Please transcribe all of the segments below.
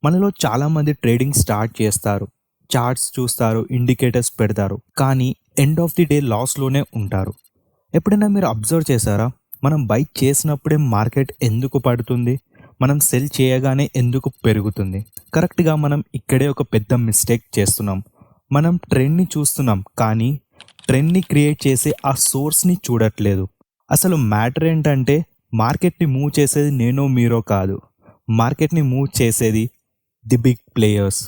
మనలో చాలామంది trading start చేస్తారు. చార్ట్స్ చూస్తారు, ఇండికేటర్స్ పెడతారు. కానీ ఎండ్ ఆఫ్ ది డే లాస్‌లోనే ఉంటారు. ఎప్పుడైనా మీరు అబ్జర్వ్ చేశారా? మనం బై చేసినప్పుడే మార్కెట్ ఎందుకు పడుతుంది? మనం సెల్ చేయగానే ఎందుకు పెరుగుతుంది? కరెక్ట్‌గా మనం ఇక్కడే ఒక పెద్ద మిస్టేక్ చేస్తున్నాం. మనం ట్రెండ్‌ని చూస్తున్నాం, కానీ ట్రెండ్‌ని క్రియేట్ చేసే ఆ సోర్స్‌ని చూడట్లేదు. అసలు మ్యాటర్ ఏంటంటే మార్కెట్‌ని మూవ్ చేసేది నేనో మీరో కాదు. మార్కెట్‌ని మూవ్ చేసేది ది బిగ్ ప్లేయర్స్.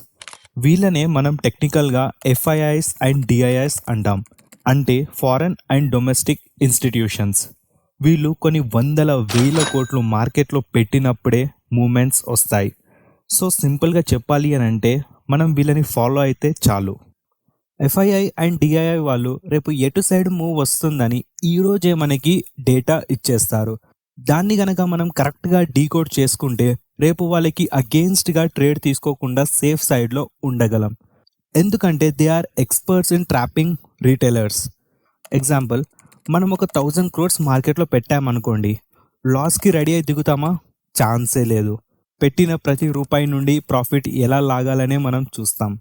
వీళ్ళనే మనం టెక్నికల్గా ఎఫ్ఐఐస్ అండ్ డిఐఐస్ అంటాం. అంటే ఫారెన్ అండ్ డొమెస్టిక్ ఇన్స్టిట్యూషన్స్. వీళ్ళు కొన్ని వందల వేల కోట్లు మార్కెట్లో పెట్టినప్పుడే మూమెంట్స్ వస్తాయి. సో సింపుల్గా చెప్పాలి అని అంటే మనం వీళ్ళని ఫాలో అయితే చాలు. ఎఫ్ఐఐ అండ్ డిఐఐ వాళ్ళు రేపు ఎటు సైడ్ మూవ్ వస్తుందని ఈరోజే మనకి డేటా ఇచ్చేస్తారు. దాన్ని గనక మనం కరెక్ట్గా డీకోడ్ చేసుకుంటే రేపు వాళ్ళకి అగెయిన్స్ట్గా ట్రేడ్ తీసుకోకుండా సేఫ్ సైడ్లో ఉండగలం. ఎందుకంటే they are experts in trapping retailers. Example, మనం ఒక 1000 crores మార్కెట్లో పెట్టామనుకోండి, లాస్కి రెడీ అయి దిగుతామా? ఛాన్సే లేదు. పెట్టిన ప్రతి రూపాయి నుండి ప్రాఫిట్ ఎలా లాగాలనే మనం చూస్తాం.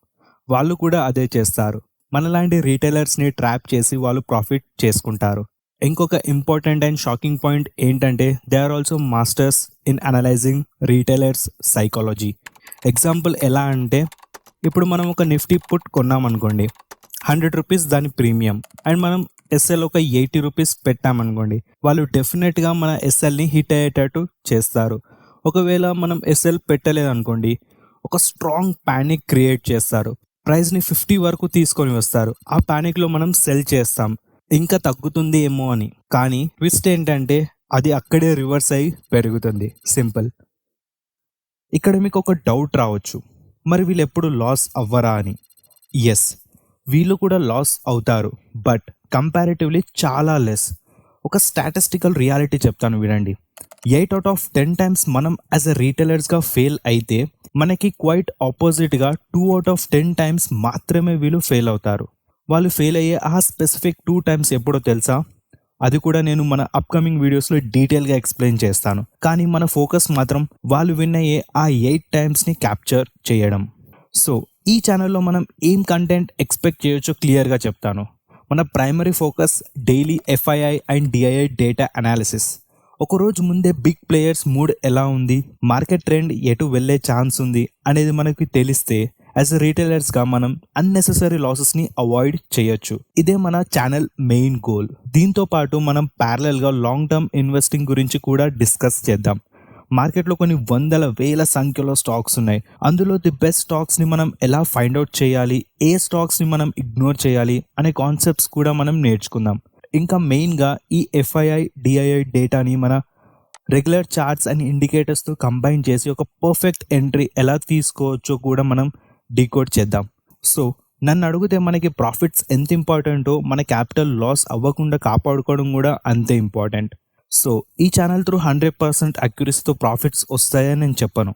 వాళ్ళు కూడా అదే చేస్తారు. మనలాంటి రీటైలర్స్ని ట్రాప్ చేసి వాళ్ళు ప్రాఫిట్ చేసుకుంటారు. ఇంకొక ఇంపార్టెంట్ అండ్ షాకింగ్ పాయింట్ ఏంటంటే they are also masters in analysing retailers psychology. Example ఎలా అంటే, ఇప్పుడు మనం ఒక నిఫ్టీ పుట్ కొన్నామనుకోండి, 100 రూపీస్ దాని ప్రీమియం, అండ్ మనం ఎస్ఎల్ ఒక 80 రూపీస్ పెట్టామనుకోండి, వాళ్ళు డెఫినెట్గా మన ఎస్ఎల్ని హిట్ అయ్యేటట్టు చేస్తారు. ఒకవేళ మనం ఎస్ఎల్ పెట్టలేదనుకోండి, ఒక స్ట్రాంగ్ ప్యానిక్ క్రియేట్ చేస్తారు. ప్రైస్ని 50 వరకు తీసుకొని వస్తారు. ఆ ప్యానిక్లో మనం సెల్ చేస్తాం, ఇంకా తగ్గుతుంది ఏమో అని. కానీ ట్విస్ట్ ఏంటంటే అది అక్కడే రివర్స్ అయ్యి పెరుగుతుంది. సింపుల్. ఇక్కడ మీకు ఒక డౌట్ రావచ్చు, మరి వీళ్ళు ఎప్పుడు లాస్ అవ్వరా అని. ఎస్, వీళ్ళు కూడా లాస్ అవుతారు, బట్ కంపారిటివ్లీ చాలా లెస్. ఒక స్టాటిస్టికల్ రియాలిటీ చెప్తాను వినండి. 8/10 టైమ్స్ మనం యాజ్ అ రీటైలర్స్గా ఫెయిల్ అయితే మనకి క్వైట్ ఆపోజిట్గా 2/10 టైమ్స్ మాత్రమే వీళ్ళు ఫెయిల్ అవుతారు. వాళ్ళు ఫెయిల్ అయ్యే ఆ స్పెసిఫిక్ 2 టైమ్స్ ఎప్పుడో తెలుసా? అది కూడా నేను మన అప్కమింగ్ వీడియోస్లో డీటెయిల్గా ఎక్స్ప్లెయిన్ చేస్తాను. కానీ మన ఫోకస్ మాత్రం వాళ్ళు విన్ అయ్యే ఆ 8 టైమ్స్ని క్యాప్చర్ చేయడం. సో ఈ ఛానల్లో మనం ఏం కంటెంట్ ఎక్స్పెక్ట్ చేయొచ్చో క్లియర్గా చెప్తాను. మన primary focus daily FII and DII data analysis. ఒకరోజు ముందే బిగ్ ప్లేయర్స్ మూడ్ ఎలా ఉంది, మార్కెట్ ట్రెండ్ ఎటు వెళ్ళే ఛాన్స్ ఉంది అనేది మనకి తెలిస్తే యాజ్ అ రీటైలర్స్గా మనం అన్నెసెసరీ లాసెస్ని అవాయిడ్ చేయొచ్చు. ఇదే మన ఛానల్ మెయిన్ గోల్. దీంతో పాటు మనం ప్యారలల్గా లాంగ్ టర్మ్ ఇన్వెస్టింగ్ గురించి కూడా డిస్కస్ చేద్దాం. మార్కెట్లో కొన్ని వందల వేల సంఖ్యలో స్టాక్స్ ఉన్నాయి. అందులో ది బెస్ట్ స్టాక్స్ని మనం ఎలా ఫైండ్ అవుట్ చేయాలి, ఏ స్టాక్స్ని మనం ఇగ్నోర్ చేయాలి అనే కాన్సెప్ట్స్ కూడా మనం నేర్చుకుందాం. ఇంకా మెయిన్గా ఈ ఎఫ్ఐఐ డిఐఐ డేటాని మన రెగ్యులర్ చార్ట్స్ అండ్ ఇండికేటర్స్తో కంబైన్ చేసి ఒక పర్ఫెక్ట్ ఎంట్రీ ఎలా తీసుకోవచ్చో కూడా మనం డీకోడ్ చేద్దాం. సో నన్ను అడిగితే మనకి ప్రాఫిట్స్ ఎంత ఇంపార్టెంటో మన క్యాపిటల్ లాస్ అవ్వకుండా కాపాడుకోవడం కూడా అంతే ఇంపార్టెంట్. సో ఈ ఛానల్ త్రూ 100% అక్యురసీతో ప్రాఫిట్స్ వస్తాయని నేను చెప్పను.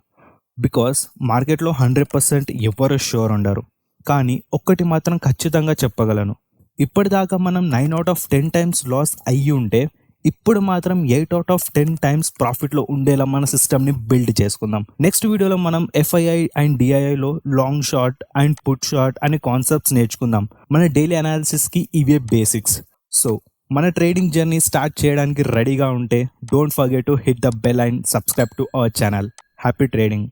బికాస్ మార్కెట్లో 100% ఎవరు షూర్ ఉండరు. కానీ ఒక్కటి మాత్రం ఖచ్చితంగా చెప్పగలను, ఇప్పటిదాకా మనం 9/10 టైమ్స్ లాస్ అయ్యి ఉంటే ఇప్పుడు మాత్రం 8/10 టైమ్స్ ప్రాఫిట్లో ఉండేలా మన సిస్టమ్ని బిల్డ్ చేసుకుందాం. నెక్స్ట్ వీడియోలో మనం ఎఫ్ఐఐ అండ్ డిఐఐలో long short and put short అనే కాన్సెప్ట్స్ నేర్చుకుందాం. మన డైలీ అనాలిసిస్కి ఇవే బేసిక్స్. సో మన ట్రేడింగ్ జర్నీ స్టార్ట్ చేయడానికి రెడీగా ఉంటే don't forget to hit the bell and subscribe to our channel. Happy trading.